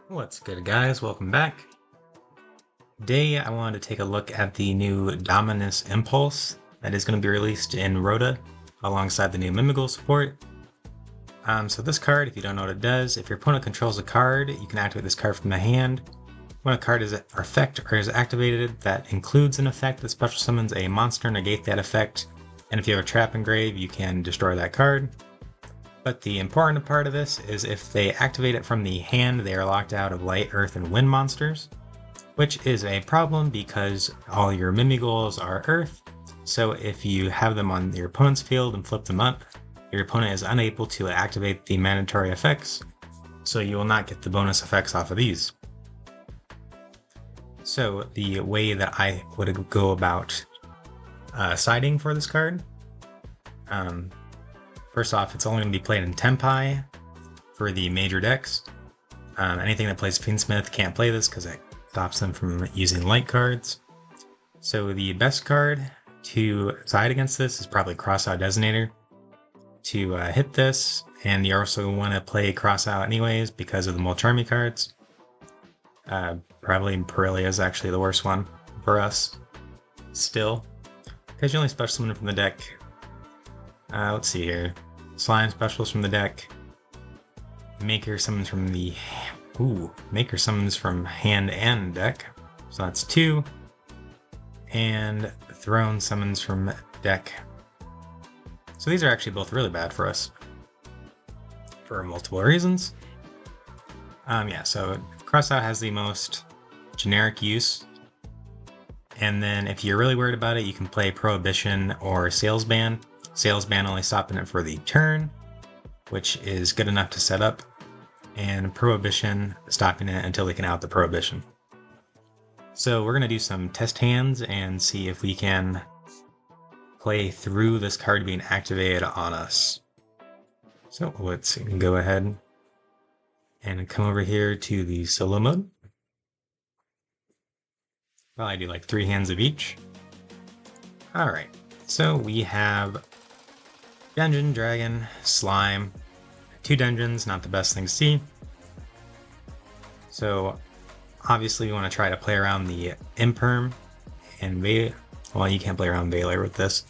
What's good, guys? Welcome back. Today, I wanted to take a look at the new Dominus Impulse that is going to be released in ROTA alongside the new Mimighoul support. So this card, if you don't know what it does, if your opponent controls a card, you can activate this card from the hand. When a card is an effect or is activated that includes an effect that special summons a monster, negate that effect, and if you have a trap engraved, you can destroy that card. But the important part of this is if they activate it from the hand, they are locked out of light, earth, and wind monsters, which is a problem because all your Mimighouls are earth. So if you have them on your opponent's field and flip them up, your opponent is unable to activate the mandatory effects, so you will not get the bonus effects off of these. So the way that I would go about siding for this card, first off, it's only going to be played in Tempai for the major decks. Anything that plays Fiendsmitch can't play this because it stops them from using light cards. So the best card to side against this is probably Crossout Designator to hit this, and you also want to play Crossout anyways because of the Molcharmy cards. Probably Parelia is actually the worst one for us still, because you only special summon from the deck. Let's see here. Slime specials from the deck. Maker summons from the... Maker summons from hand and deck. So that's 2. And Throne summons from deck. So these are actually both really bad for us. For multiple reasons. So Crossout has the most generic use. And then if you're really worried about it, you can play Prohibition or Sales Ban. Sales Ban only stopping it for the turn, which is good enough to set up, and Prohibition stopping it until we can out the Prohibition. So we're going to do some test hands and see if we can play through this card being activated on us. So let's go ahead and come over here to the solo mode. Probably do like 3 hands of each. Alright, so we have Dungeon, Dragon, Slime. 2 dungeons, not the best thing to see. So obviously we want to try to play around the Imperm and well, you can't play around Valor with this,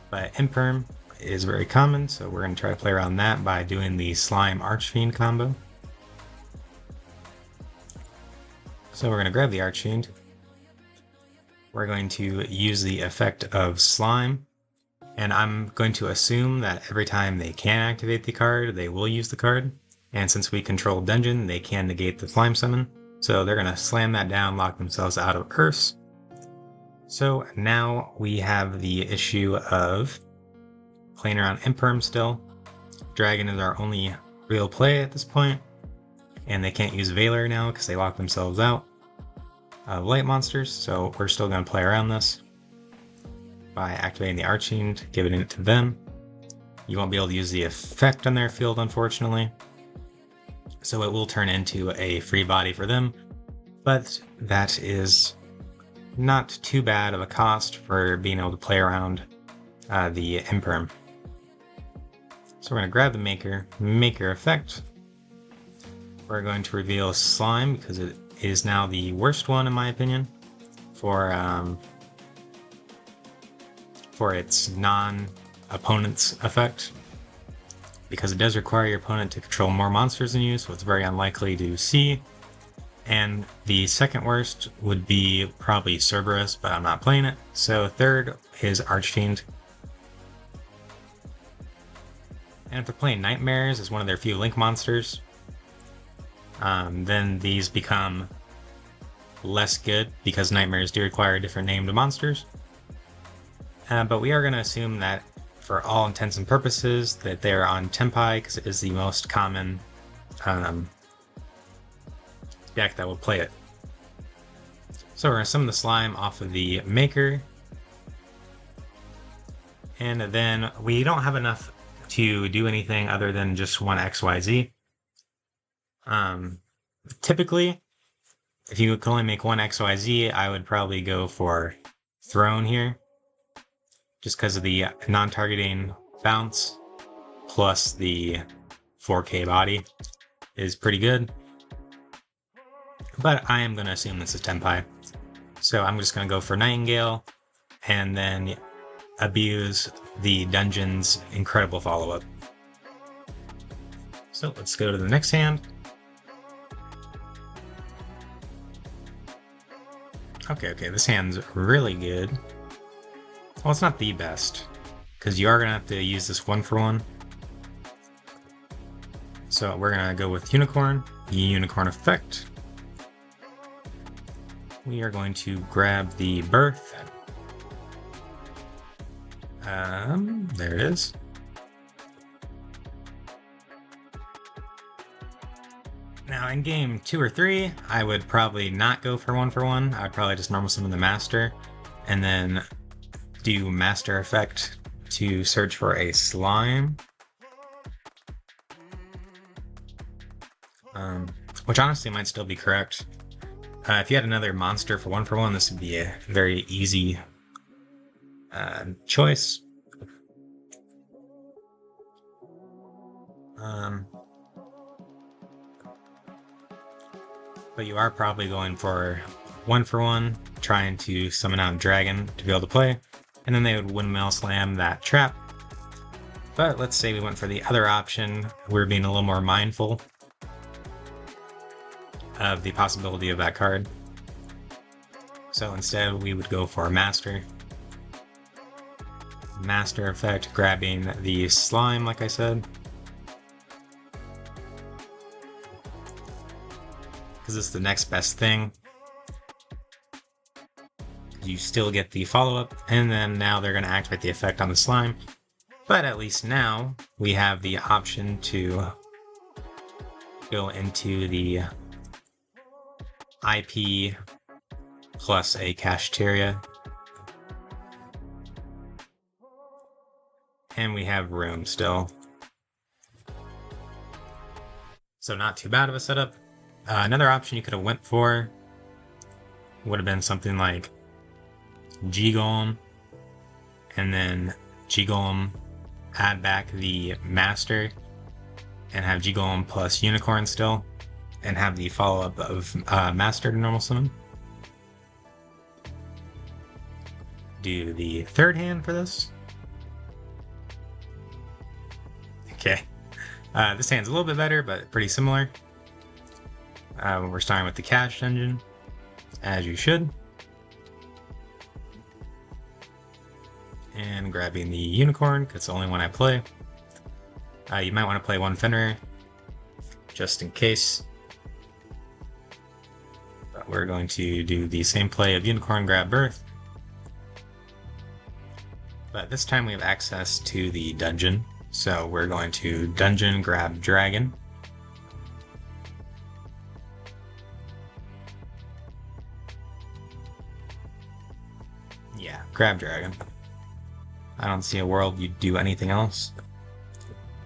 but Imperm is very common, so we're going to try to play around that by doing the Slime Archfiend combo. So we're going to grab the Archfiend. We're going to use the effect of Slime. And I'm going to assume that every time they can activate the card, they will use the card. And since we control Dungeon, they can negate the Slime Summon. So they're going to slam that down, lock themselves out of Curse. So now we have the issue of playing around Imperm still. Dragon is our only real play at this point. And they can't use Valor now because they lock themselves out of light monsters. So we're still going to play around this by activating the Archfiend, giving it to them. You won't be able to use the effect on their field, unfortunately. So it will turn into a free body for them, but that is not too bad of a cost for being able to play around the Imperm. So we're going to grab the Maker effect. We're going to reveal Slime because it is now the worst one in my opinion for its non-opponent's effect, because it does require your opponent to control more monsters than you, so it's very unlikely to see. And the second worst would be probably Cerberus, but I'm not playing it. So third is Archfiend. And if they're playing Nightmares as one of their few link monsters, then these become less good because Nightmares do require different named monsters. But we are going to assume that for all intents and purposes that they're on Tempai because it is the most common deck that will play it. So we're going to summon the Slime off of the Maker. And then we don't have enough to do anything other than just one XYZ. Typically, if you could only make one XYZ, I would probably go for Throne here. Just because of the non-targeting bounce, plus the 4K body is pretty good. but I am going to assume this is Tenpai. So I'm just going to go for Nightingale, and then abuse the dungeon's incredible follow-up. So let's go to the next hand. Okay, this hand's really good. Well, it's not the best, because you are going to have to use this 1-for-1. So we're going to go with Unicorn, Unicorn Effect. We are going to grab the Birth. There it is. Now in game 2 or 3, I would probably not go for 1-for-1. I would probably just normal summon the Master, and then do Master Effect to search for a Slime. Which honestly might still be correct. If you had another monster for 1-for-1, this would be a very easy choice. But you are probably going for 1-for-1, trying to summon out a dragon to be able to play, and then they would windmill slam that trap. But let's say we went for the other option. We're being a little more mindful of the possibility of that card. So instead we would go for Master. Master Effect, grabbing the Slime, like I said. Because it's the next best thing. You still get the follow-up, and then now they're going to activate the effect on the Slime. But at least now we have the option to go into the IP plus a Kashtira. And we have room still. So not too bad of a setup. Another option you could have went for would have been something like G-Golem, and then G-Golem add back the Master and have G-Golem plus Unicorn still, and have the follow-up of Master to normal summon. Do the third hand for this. Okay. This hand's a little bit better, but pretty similar. We're starting with the Cash Dungeon, as you should. And grabbing the Unicorn, because it's the only one I play. You might want to play one Fenrir, just in case. But we're going to do the same play of Unicorn, grab Birth. But this time we have access to the dungeon. So we're going to Dungeon, grab Dragon. Yeah, grab Dragon. I don't see a world you'd do anything else.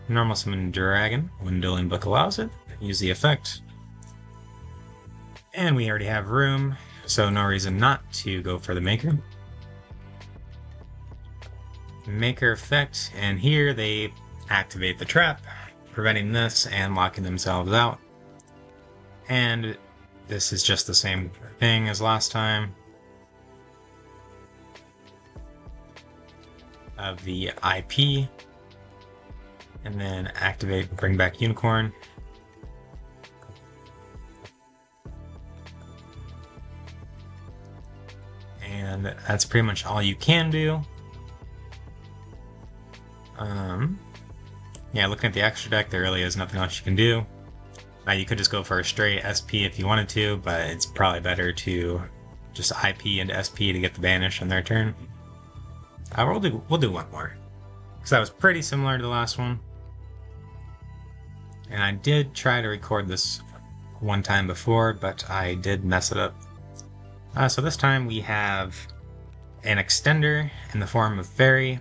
Normal summon Dragon when Dueling Book allows it. Use the effect. And we already have room, so no reason not to go for the Maker. Maker effect, and here they activate the trap, preventing this and locking themselves out. And this is just the same thing as last time. Of the IP, and then activate, bring back Unicorn. And that's pretty much all you can do. Yeah, looking at the extra deck, there really is nothing else you can do. Now you could just go for a straight SP if you wanted to, but it's probably better to just IP into SP to get the banish on their turn. We'll do one more, because that was pretty similar to the last one. And I did try to record this one time before, but I did mess it up. So this time we have an extender in the form of Fairy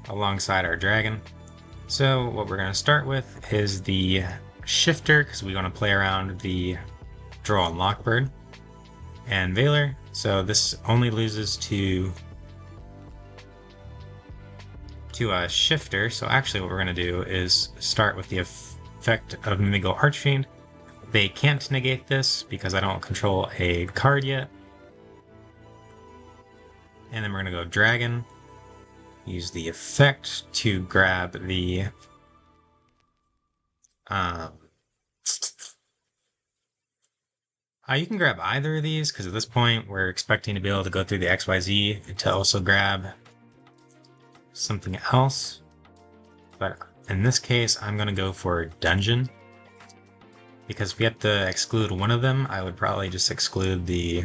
alongside our dragon. So what we're going to start with is the Shifter, because we want to play around the Draw and Lockbird, and Veiler. So this only loses to a Shifter. So actually what we're going to do is start with the effect of Mimighoul Archfiend, They can't negate this because I don't control a card yet. And then we're going to go Dragon. Use the effect to grab the... you can grab either of these, because at this point we're expecting to be able to go through the XYZ to also grab something else. But in this case, I'm going to go for Dungeon. Because if we have to exclude one of them, I would probably just exclude the...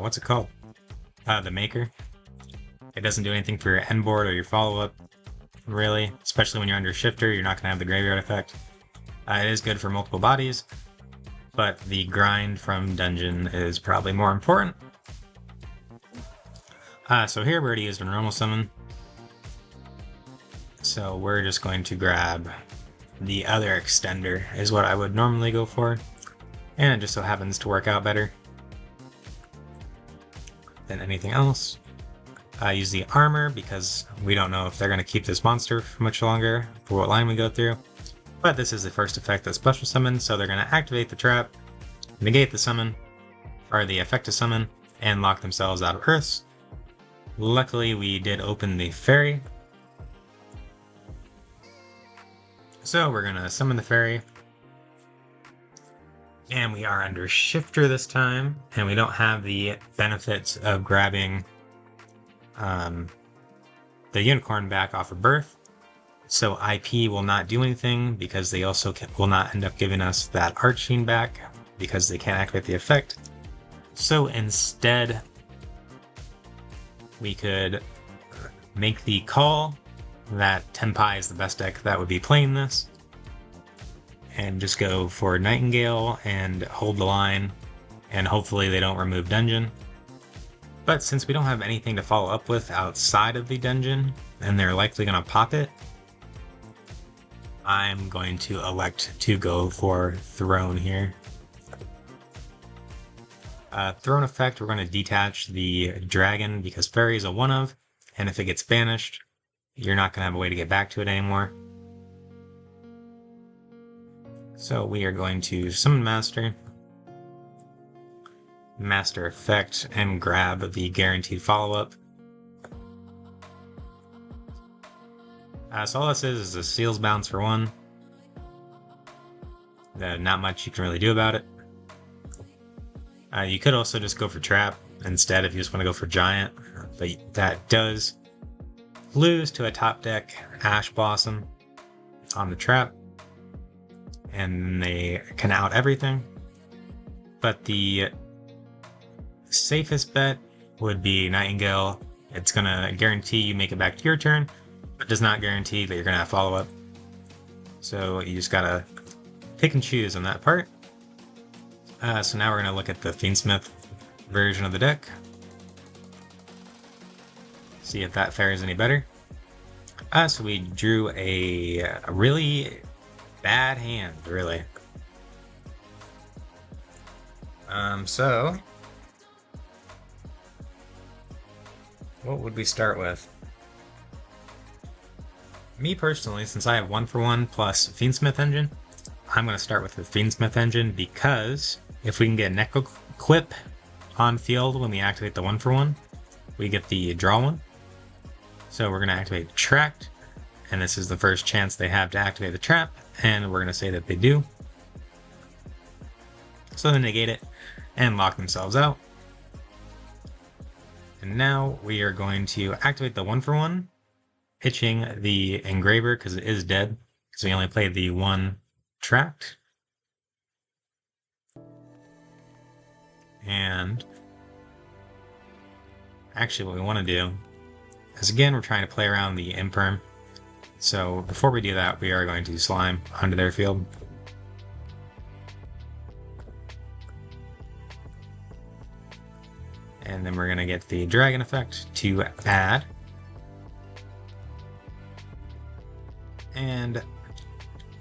what's it called? The Maker. It doesn't do anything for your end board or your follow-up, really. Especially when you're under Shifter, you're not going to have the Graveyard effect. It is good for multiple bodies, but the grind from Dungeon is probably more important. So here we already used a normal summon. So we're just going to grab the other extender, is what I would normally go for. And it just so happens to work out better than anything else. Use the armor because we don't know if they're going to keep this monster for much longer, for what line we go through. But this is the first effect that's special summon, so they're going to activate the trap, negate the summon, or the effect to summon, and lock themselves out of Earths. Luckily, we did open the Fairy. So we're going to summon the Fairy. And we are under Shifter this time, and we don't have the benefits of grabbing the Unicorn back off of Birth. So IP will not do anything because they also will not end up giving us that Archfiend back because they can't activate the effect. So instead, we could make the call that Tenpai is the best deck that would be playing this, and just go for Nightingale and hold the line, and hopefully they don't remove Dungeon. But since we don't have anything to follow up with outside of the Dungeon, and they're likely going to pop it, I'm going to elect to go for Throne here. Throne effect, we're going to detach the Dragon because Fairy is a 1-of, and if it gets banished, you're not going to have a way to get back to it anymore. So we are going to Summon Master, Master Effect, and grab the guaranteed follow-up. So all this is a Seals Bounce for 1. Not much you can really do about it. You could also just go for Trap instead if you just want to go for Giant, but that does lose to a top deck Ash Blossom on the Trap, and they can out everything. But the safest bet would be Nightingale. It's going to guarantee you make it back to your turn, but does not guarantee that you're going to have follow-up. So you just got to pick and choose on that part. So now we're going to look at the Fiendsmitch version of the deck. See if that fares any better. So we drew a really bad hand, really. So what would we start with? Me personally, since I have 1-for-1 plus Fiendsmitch Engine, I'm going to start with the Fiendsmitch Engine because if we can get Neko Quip on field when we activate the 1-for-1, we get the draw one. So we're going to activate Tract, and this is the first chance they have to activate the trap, and we're going to say that they do. So they negate it and lock themselves out. And now we are going to activate the 1-for-1, pitching the Engraver because it is dead, because we only played the 1 Tract. And actually what we want to do is, again, we're trying to play around the Imperm. So before we do that, we are going to Slime onto their field. And then we're going to get the Dragon effect to add. And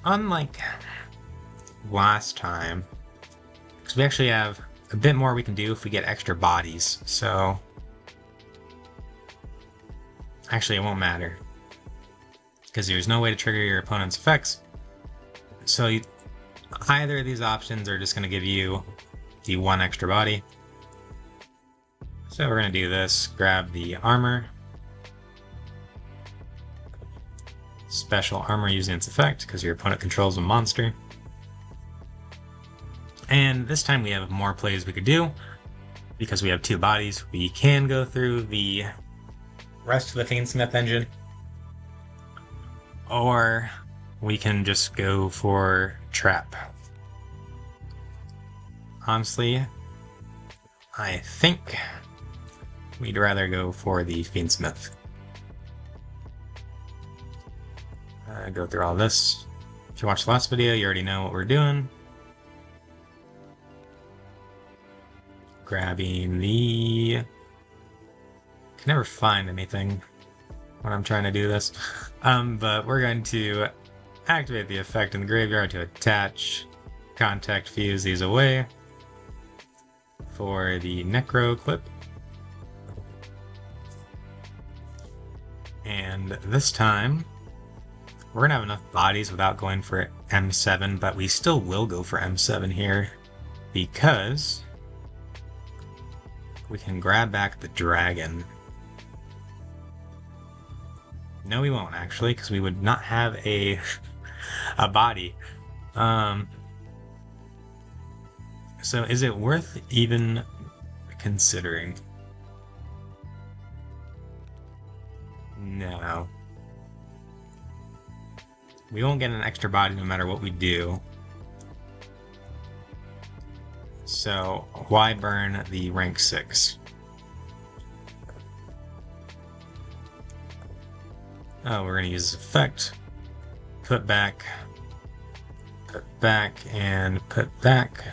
unlike last time, because we actually have a bit more we can do if we get extra bodies, so actually it won't matter. because there's no way to trigger your opponent's effects. So either of these options are just going to give you the 1 extra body. So we're going to do this, grab the armor, special armor using its effect because your opponent controls a monster. And this time we have more plays we could do. Because we have 2 bodies, we can go through the rest of the Fiendsmitch engine, or we can just go for trap. Honestly, I think we'd rather go for the Fiendsmitch. Go through all this. If you watched the last video, you already know what we're doing. Grabbing the... Can never find anything when I'm trying to do this. But we're going to activate the effect in the graveyard to attach, contact, fuse these away for the Necro clip. And this time, we're gonna have enough bodies without going for M7, but we still will go for M7 here because we can grab back the dragon. No, we won't actually, because we would not have a body. So is it worth even considering? No. We won't get an extra body no matter what we do. So why burn the rank 6? Oh, we're going to use this effect. Put back, and put back.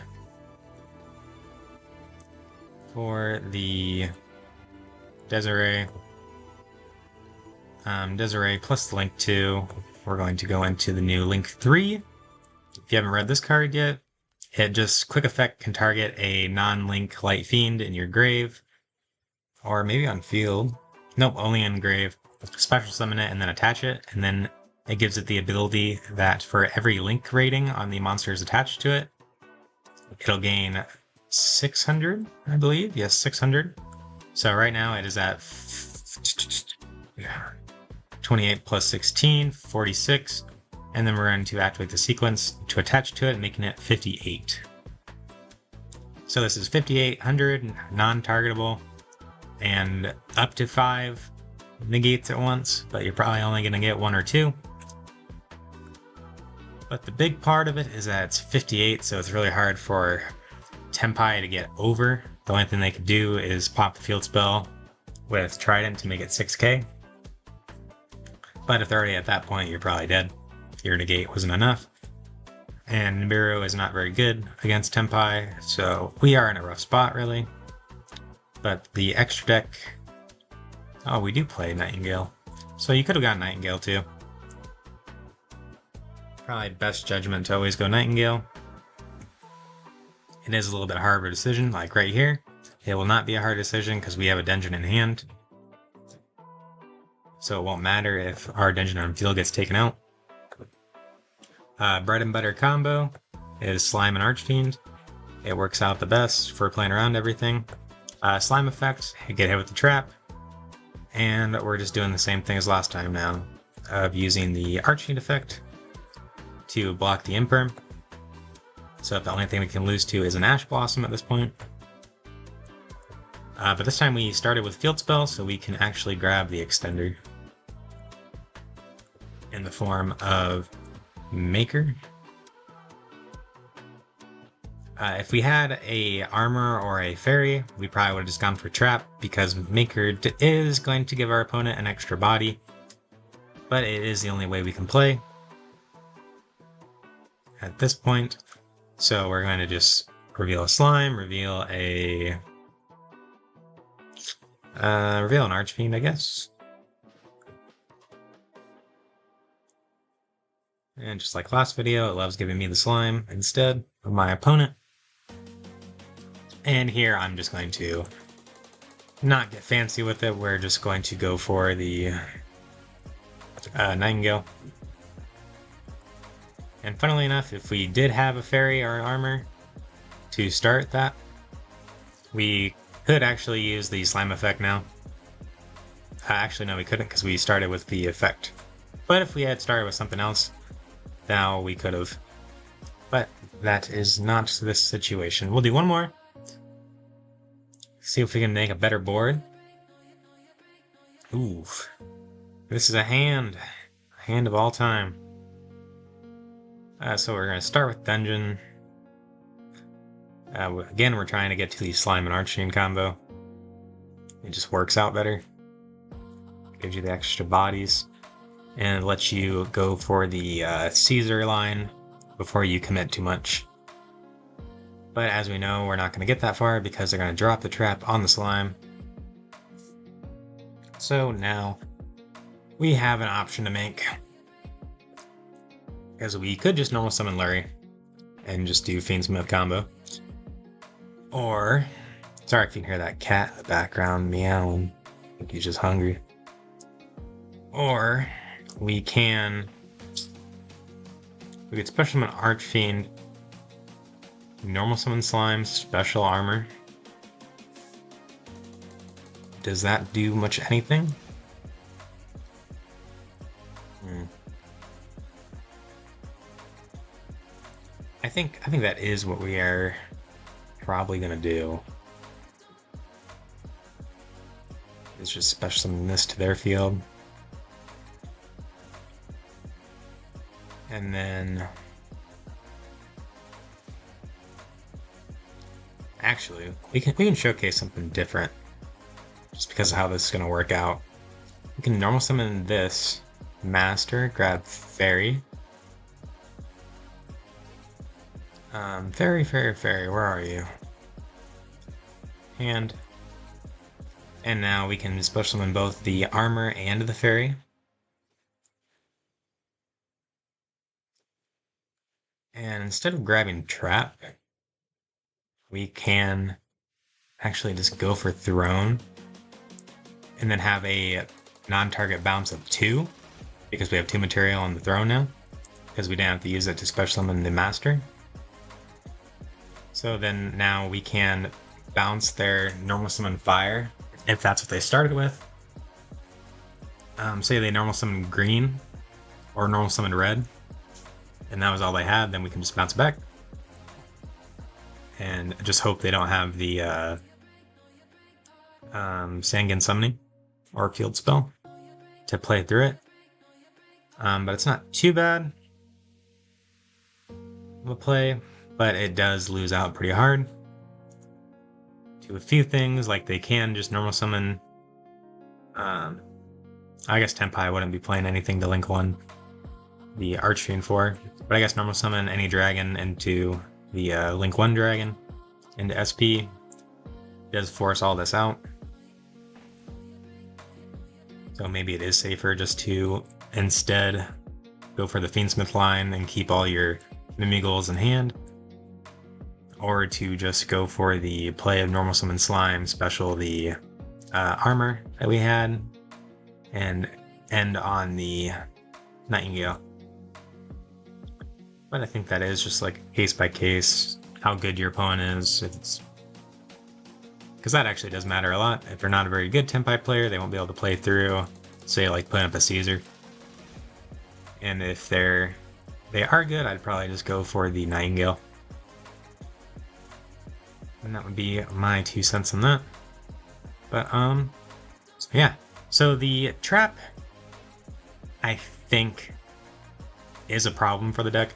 For the Desiree. Desiree plus the Link 2. We're going to go into the new Link 3. If you haven't read this card yet, it just quick effect can target a non-Link Light Fiend in your grave. Or maybe on field. Nope, only in grave. Special summon it and then attach it, and then it gives it the ability that for every Link rating on the monsters attached to it, it'll gain 600, I believe. Yes, 600. So right now it is at 28 plus 16, 46. And then we're going to activate the sequence to attach to it, making it 58. So this is 5800, non-targetable, and up to 5 negates at once, but you're probably only going to get 1 or 2. But the big part of it is that it's 58, so it's really hard for Tempai to get over. The only thing they could do is pop the field spell with Trident to make it 6k. But if they're already at that point, you're probably dead. Your negate wasn't enough. And Nibiru is not very good against Tempai, so we are in a rough spot, really. But the extra deck... Oh, we do play Nightingale. So you could have gotten Nightingale, too. Probably best judgment to always go Nightingale. It is a little bit harder of a decision, like right here. It will not be a hard decision because we have a dungeon in hand. So it won't matter if our dungeon on field gets taken out. Bread and butter combo is Slime and Archfiend. It works out the best for playing around everything. Slime effect, get hit with the trap. And we're just doing the same thing as last time now, of using the Archfiend effect to block the Imperm. So the only thing we can lose to is an Ash Blossom at this point. But this time we started with Field Spell, so we can actually grab the Extender in the form of Maker. If we had a armor or a fairy, we probably would have just gone for trap, because Maker is going to give our opponent an extra body, but it is the only way we can play at this point. So we're going to just reveal a slime, reveal an Archfiend, I guess. And just like last video, it loves giving me the slime instead of my opponent. And here I'm just going to not get fancy with it. We're just going to go for the Nightingale. And funnily enough, if we did have a fairy or armor to start that, we could actually use the slime effect now. Actually, no, we couldn't because we started with the effect. But if we had started with something else, now we could have. But that is not this situation. We'll do one more. See if we can make a better board. Ooh. This is a hand. A hand of all time. So we're going to start with dungeon. Again, we're trying to get to the slime and archfiend combo. It just works out better. Gives you the extra bodies. And lets you go for the Caesar line before you commit too much. But as we know, we're not going to get that far because they're going to drop the trap on the slime. So now we have an option to make. Because we could just normal summon Lurie and just do Fiendsmitch combo. Or, sorry if you can hear that cat in the background meowing. I think he's just hungry. Or we could special summon Archfiend, normal summon Slime, special armor. Does that do much anything? I think that is what we are probably gonna do. Is just special summon this to their field. And then actually we can showcase something different just because of how this is gonna work out. We can normal summon this master, grab fairy. Fairy, where are you? And now we can special summon both the armor and the fairy. And instead of grabbing trap, we can actually just go for throne and then have a non-target bounce of 2 because we have 2 material on the throne now because we didn't have to use it to special summon the master. So then now we can bounce their normal summon fire if that's what they started with. Say they normal summon green or normal summon red, and that was all they had, then we can just bounce back. And just hope they don't have the Sangan summoning or field spell to play through it. But it's not too bad of a play. But it does lose out pretty hard to a few things, like they can just normal summon. I guess Tenpai wouldn't be playing anything to link 1 the Archfiend for, but I guess normal summon any dragon into the link 1 dragon into SP does force all this out. So maybe it is safer just to instead go for the Fiendsmitch line and keep all your Mimighouls in hand. Or to just go for the play of normal summon slime, special the armor that we had, and end on the Nightingale. But I think that is just like case by case, how good your opponent is. Because that actually does matter a lot. If they're not a very good Tenpai player, they won't be able to play through, say, like putting up a Caesar. And if they are good, I'd probably just go for the Nightingale. And that would be my 2 cents on that. But, so yeah. So the trap, I think, is a problem for the deck.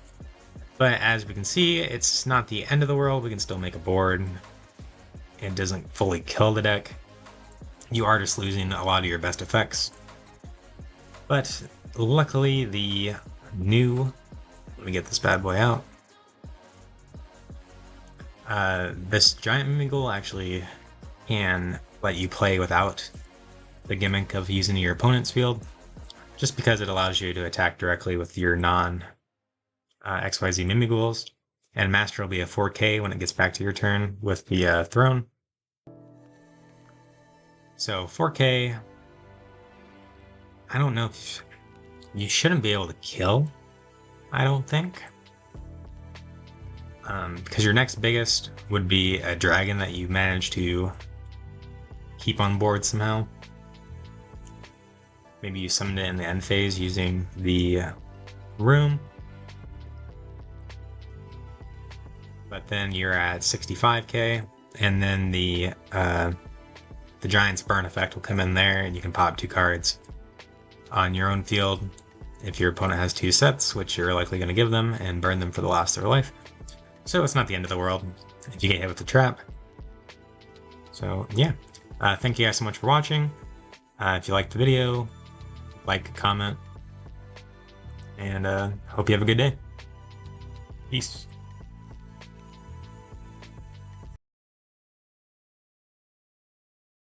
But as we can see, it's not the end of the world. We can still make a board. It doesn't fully kill the deck. You are just losing a lot of your best effects. But luckily, the new... Let me get this bad boy out. This giant Mimighoul actually can let you play without the gimmick of using your opponent's field, just because it allows you to attack directly with your non XYZ Mimighouls, and Master will be a 4K when it gets back to your turn with the throne. So 4K, I don't know if you shouldn't be able to kill, I don't think. Because your next biggest would be a dragon that you manage to keep on board somehow. Maybe you summoned it in the end phase using the room. But then you're at 65k, and then the Giant's Burn effect will come in there, and you can pop 2 cards on your own field if your opponent has 2 sets, which you're likely going to give them, and burn them for the last of their life. So it's not the end of the world if you get hit with the trap. So yeah, thank you guys so much for watching. If you liked the video, like, comment, and hope you have a good day. Peace.